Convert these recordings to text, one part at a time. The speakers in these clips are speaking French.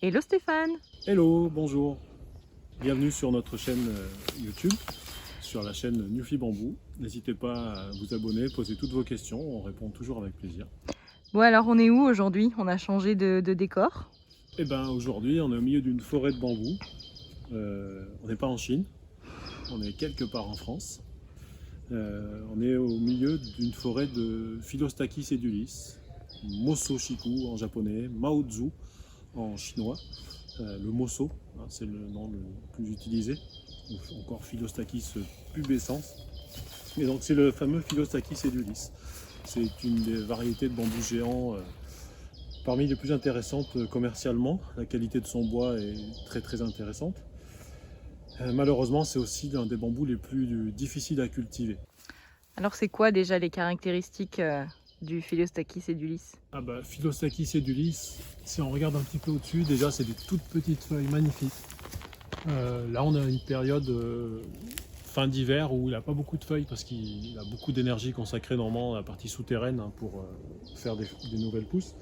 Hello Stéphane. Hello, bonjour. Bienvenue sur notre chaîne YouTube, sur la chaîne Newfie Bambou. N'hésitez pas à vous abonner, poser toutes vos questions, on répond toujours avec plaisir. Bon alors on est où aujourd'hui? On a changé de décor. Et bien aujourd'hui on est au milieu d'une forêt de bambou. On n'est pas en Chine, on est quelque part en France. On est au milieu d'une forêt de Philostachys edulis, Moso Shiku en japonais, Maozu en chinois. Le Moso, hein, c'est le nom le plus utilisé, ou encore Philostachys pubescens. Et donc c'est le fameux Philostachys edulis. C'est une des variétés de bambou géant parmi les plus intéressantes commercialement. La qualité de son bois est très intéressante. Malheureusement, c'est aussi l'un des bambous les plus difficiles à cultiver. Alors c'est quoi déjà les caractéristiques du Philostachys edulis? Philostachys edulis, si on regarde un petit peu au-dessus, déjà c'est des toutes petites feuilles magnifiques. Là on a une période fin d'hiver où il n'a pas beaucoup de feuilles parce qu'il a beaucoup d'énergie consacrée normalement à la partie souterraine pour faire des nouvelles pousses.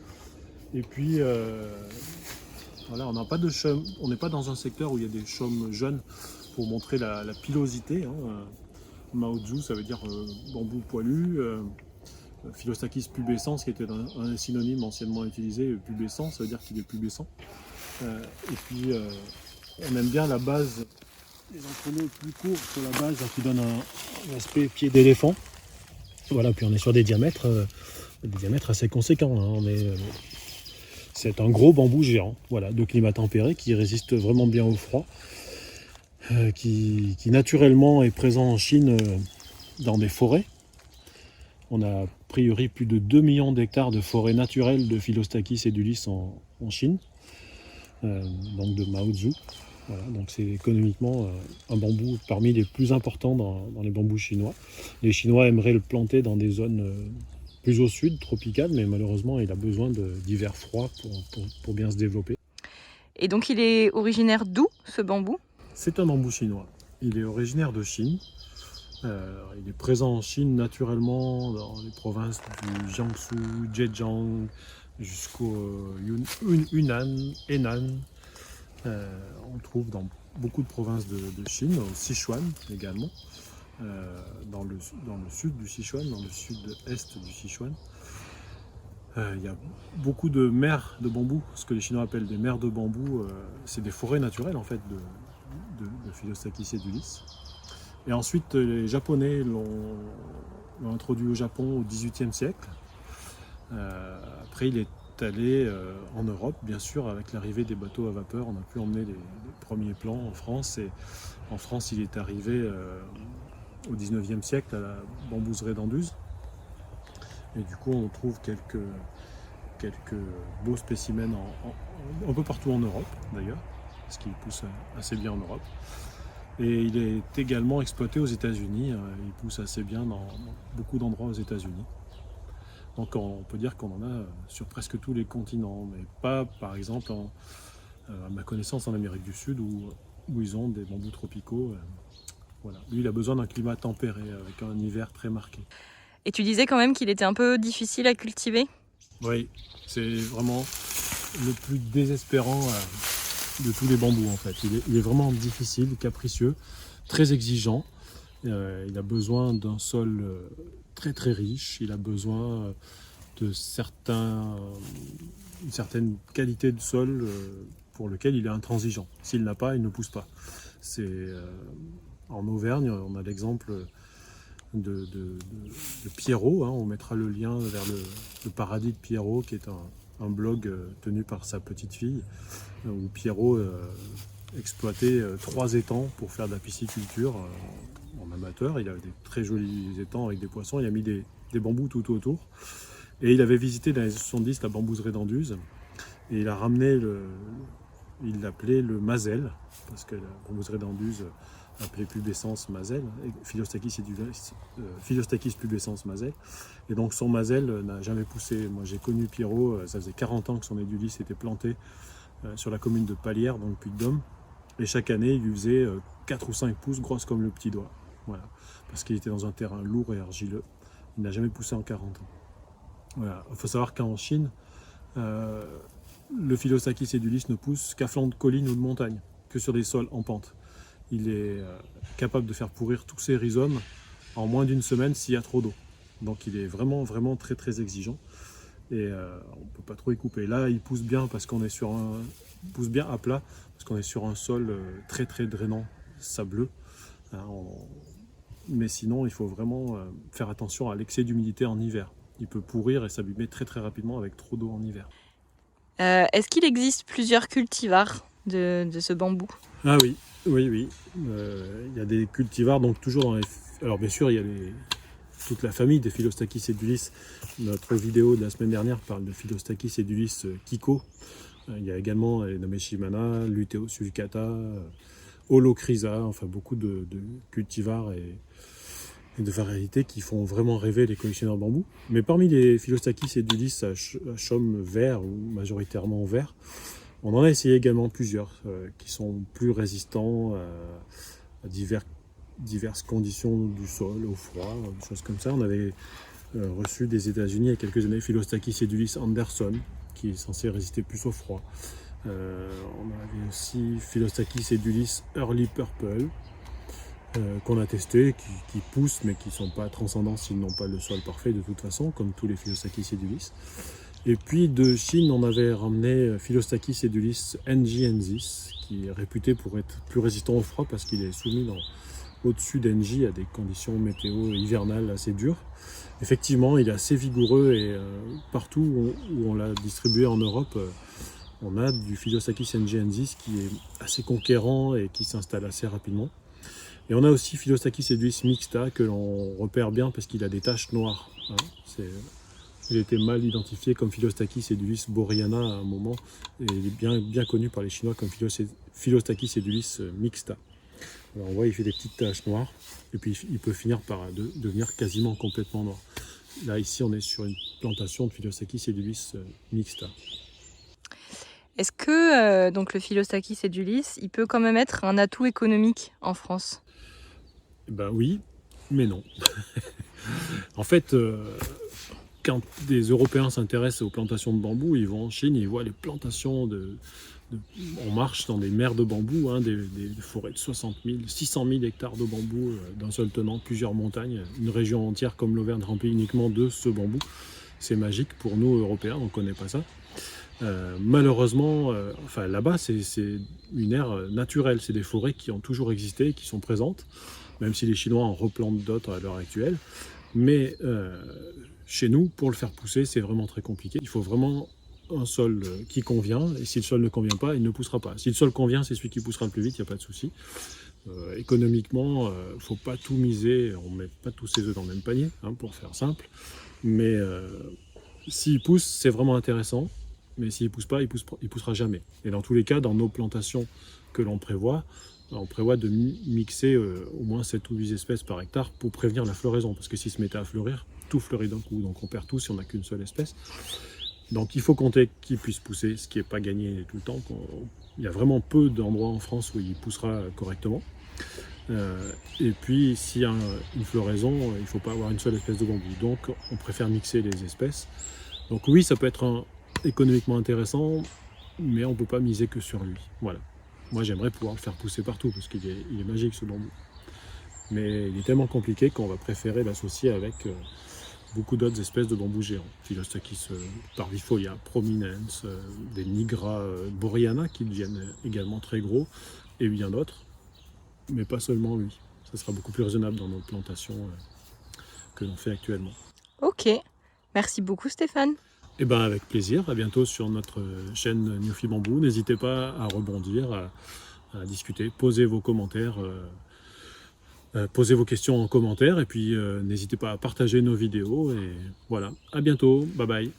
Et puis voilà, on n'a pas de chaume, on n'est pas dans un secteur où il y a des chaumes jeunes pour montrer la pilosité. Maozu, ça veut dire bambou poilu. Philostachys pubescens, qui était un synonyme anciennement utilisé, pubescent, ça veut dire qu'il est pubescent. Et puis on aime bien la base, les entrelacs plus courts sur la base qui donne un aspect pied d'éléphant. Voilà, puis on est sur des diamètres assez conséquents. C'est un gros bambou géant, voilà, de climat tempéré qui résiste vraiment bien au froid, qui naturellement est présent en Chine dans des forêts. On a a priori plus de 2 millions d'hectares de forêts naturelles de Philostachys edulis en Chine, donc de Maozu. Voilà, donc c'est économiquement un bambou parmi les plus importants dans les bambous chinois. Les Chinois aimeraient le planter dans des zones plus au sud, tropicales, mais malheureusement il a besoin d'hiver froid pour bien se développer. Et donc il est originaire d'où ce bambou? C'est un bambou chinois. Il est originaire de Chine. Il est présent en Chine naturellement dans les provinces du Jiangsu, Zhejiang, jusqu'au Hunan, Henan. On le trouve dans beaucoup de provinces de Chine, au Sichuan également, dans le sud du Sichuan, dans le sud-est du Sichuan. Il y a beaucoup de mers de bambou, ce que les Chinois appellent des mers de bambou. C'est des forêts naturelles en fait de Philostachys edulis. Et ensuite, les Japonais l'ont introduit au Japon au XVIIIe siècle. Après, il est allé en Europe, bien sûr, avec l'arrivée des bateaux à vapeur. On a pu emmener les premiers plants en France. Et en France, il est arrivé au XIXe siècle à la bambouserie d'Anduze. Et du coup, on trouve quelques beaux spécimens un peu partout en Europe, d'ailleurs, parce qu'il pousse assez bien en Europe. Et il est également exploité aux États-Unis. Il pousse assez bien dans beaucoup d'endroits aux États-Unis. Donc on peut dire qu'on en a sur presque tous les continents, mais pas par exemple, à ma connaissance, en Amérique du Sud où ils ont des bambous tropicaux. Voilà. Lui, il a besoin d'un climat tempéré avec un hiver très marqué. Et tu disais quand même qu'il était un peu difficile à cultiver? Oui, c'est vraiment le plus désespérant de tous les bambous en fait. Il est vraiment difficile, capricieux, très exigeant. Il a besoin d'un sol très riche. Il a besoin d'une certaine qualité de sol pour lequel il est intransigeant. S'il n'a pas, il ne pousse pas. En Auvergne, on a l'exemple de Pierrot. On mettra le lien vers le paradis de Pierrot, qui est un blog tenu par sa petite fille, où Pierrot exploitait 3 étangs pour faire de la pisciculture en amateur. Il avait des très jolis étangs avec des poissons. Il a mis des bambous tout autour. Et il avait visité dans les années 70 la bambouserie d'Anduze. Et il a ramené il l'appelait le Mazel, parce que la bambouserie d'Anduze appelée pubescens Mazel, Philostachys pubescens Mazel. Et donc son Mazel n'a jamais poussé. Moi j'ai connu Pierrot, ça faisait 40 ans que son édulis était planté sur la commune de Palières, dans le Puy-de-Dôme. Et chaque année, il lui faisait 4 ou 5 pouces, grosses comme le petit doigt. Voilà. Parce qu'il était dans un terrain lourd et argileux. Il n'a jamais poussé en 40 ans. Voilà. Il faut savoir qu'en Chine, le Philostakis edulis ne pousse qu'à flanc de colline ou de montagne, que sur des sols en pente. Il est capable de faire pourrir tous ses rhizomes en moins d'une semaine s'il y a trop d'eau. Donc il est vraiment, vraiment très, très exigeant. Et on ne peut pas trop y couper. Là, il pousse bien parce qu'on est sur pousse bien à plat, parce qu'on est sur un sol très, très drainant, sableux. Hein, mais sinon, il faut vraiment faire attention à l'excès d'humidité en hiver. Il peut pourrir et s'abîmer très, très rapidement avec trop d'eau en hiver. Est-ce qu'il existe plusieurs cultivars de ce bambou? Ah oui, oui. Il y a des cultivars, donc toujours dans les... Alors bien sûr, il y a toute la famille des Philostakis edulis. Notre vidéo de la semaine dernière parle de Philostakis edulis Kiko. Il y a également les Nameshimana, Luteus sulcata, Holochrysa, enfin beaucoup de cultivars et de variétés qui font vraiment rêver les collectionneurs de bambou. Mais parmi les Philostakis edulis à chaume vert ou majoritairement vert, on en a essayé également plusieurs qui sont plus résistants à diverses conditions du sol, au froid, des choses comme ça. On avait reçu des États-Unis il y a quelques années Philostakis edulis Anderson, qui est censé résister plus au froid. On avait aussi Philostakis edulis Early Purple, qu'on a testé, qui poussent mais qui ne sont pas transcendants s'ils n'ont pas le sol parfait de toute façon, comme tous les Philostakis edulis. Et puis de Chine, on avait ramené Philostakis edulis NJ, qui est réputé pour être plus résistant au froid parce qu'il est soumis au-dessus d'NJ à des conditions météo hivernales assez dures. Effectivement, il est assez vigoureux et partout où on l'a distribué en Europe, on a du Philostakis NJ qui est assez conquérant et qui s'installe assez rapidement. Et on a aussi Philostakis edulis mixta que l'on repère bien parce qu'il a des taches noires. Hein. Il a été mal identifié comme Philostakis edulis boreana à un moment et il est bien connu par les Chinois comme Philostakis edulis mixta. Alors on voit il fait des petites taches noires et puis il peut finir par devenir quasiment complètement noir. Là ici on est sur une plantation de Philostakis edulis mixta. Est-ce que donc le Philostakis edulis, il peut quand même être un atout économique en France? Ben oui, mais non. En fait, quand des Européens s'intéressent aux plantations de bambou, ils vont en Chine, ils voient les plantations on marche dans des mers de bambou, hein, des forêts de 60 000, 600 000 hectares de bambou d'un seul tenant, plusieurs montagnes, une région entière comme l'Auvergne remplie uniquement de ce bambou. C'est magique pour nous Européens, on ne connaît pas ça. Malheureusement, là-bas, c'est une aire naturelle, c'est des forêts qui ont toujours existé, qui sont présentes, même si les Chinois en replantent d'autres à l'heure actuelle. Mais chez nous, pour le faire pousser, c'est vraiment très compliqué. Il faut vraiment un sol qui convient, et si le sol ne convient pas, il ne poussera pas. Si le sol convient, c'est celui qui poussera le plus vite, il n'y a pas de souci. Économiquement, il ne faut pas tout miser, on ne met pas tous ses œufs dans le même panier, hein, pour faire simple. Mais s'il pousse, c'est vraiment intéressant. Mais s'il ne pousse pas, il poussera jamais. Et dans tous les cas, dans nos plantations que l'on prévoit, on prévoit de mixer au moins 7 ou 8 espèces par hectare pour prévenir la floraison. Parce que s'il se mettait à fleurir, tout fleurit d'un coup. Donc on perd tout si on n'a qu'une seule espèce. Donc il faut compter qu'il puisse pousser, ce qui n'est pas gagné tout le temps. Il y a vraiment peu d'endroits en France où il poussera correctement. Et puis s'il y a une floraison, il ne faut pas avoir une seule espèce de bambou. Donc on préfère mixer les espèces. Donc oui, ça peut être économiquement intéressant, mais on ne peut pas miser que sur lui. Voilà. Moi j'aimerais pouvoir le faire pousser partout parce qu'il est magique ce bambou. Mais il est tellement compliqué qu'on va préférer l'associer avec beaucoup d'autres espèces de bambous géants. Philostakis parvifolia, prominens, des Nigra boreana qui deviennent également très gros, et bien d'autres, mais pas seulement lui. Ça sera beaucoup plus raisonnable dans nos plantations que l'on fait actuellement. Ok, merci beaucoup Stéphane. Eh ben avec plaisir, à bientôt sur notre chaîne Neophy Bambou. N'hésitez pas à rebondir, à discuter, posez vos commentaires. Posez vos questions en commentaire et puis n'hésitez pas à partager nos vidéos et voilà, à bientôt, bye bye.